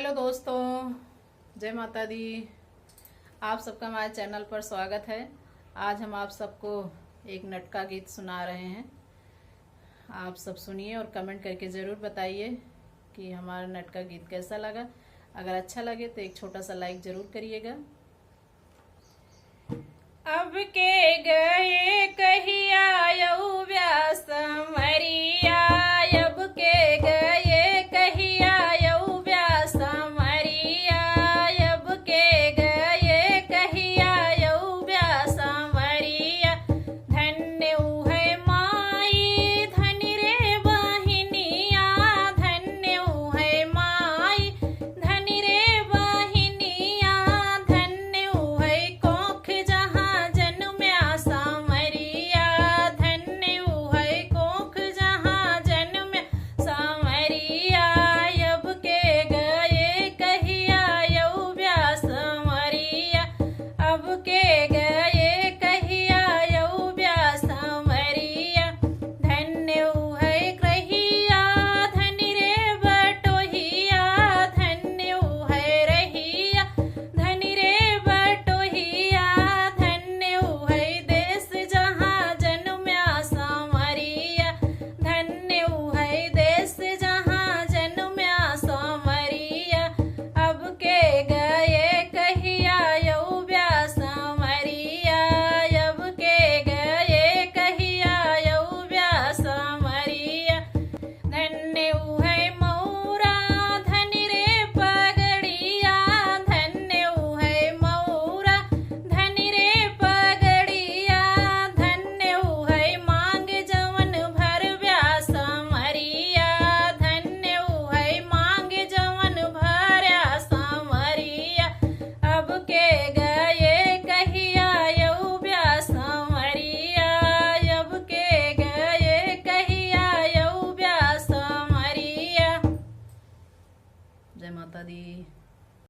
Hello दोस्तों, जय माता दी। आप सबका हमारे चैनल पर स्वागत है। आज हम आप सबको एक नटका गीत सुना रहे हैं। आप सब सुनिए और कमेंट करके ज़रूर बताइए कि हमारा नटका गीत कैसा लगा। अगर अच्छा लगे तो एक छोटा सा लाइक ज़रूर करिएगा। अब के गए कहिया यऊ व्यास मरिया, अब के गए कहिया यऊ व्यास मरिया, अब के गए कहिया यऊ व्यास मरिया। धन्य है माई धनि रे बहिनिया, धन्य है माई धनि रे बहिनिया, धन्य है कोख जहाँ जन्म्या सामरिया, धन्य है कोख जहाँ जन्म्या सामरिया। अब के गए कहिया यऊ व्यास मरिया, अब के गए कहिया यऊ व्यास मरिया। धन्य है कहिया धनि रे बटोहिया, धन्य है रहिया धनि रे बटोहिया, धन्य है देश जहाँ जन्म्या सामरिया, धन्य है देश जहाँ जन्म्या सामरिया। अब के गए कहिया यऊ व्यास मरिया, अब के गए कहिया यऊ व्यास मरिया। धन्य है मौरा धनि रे पगड़िया, धन्य है मौरा धनि रे पगड़िया, धन्य है मांग जवन भर व्यास मरिया, धन्य है मांग जवन भर मरिया। अब के गए कहिया यऊ व्यास मरिया, अब के गए कहिया यऊ व्यास मरिया। जय माता दी।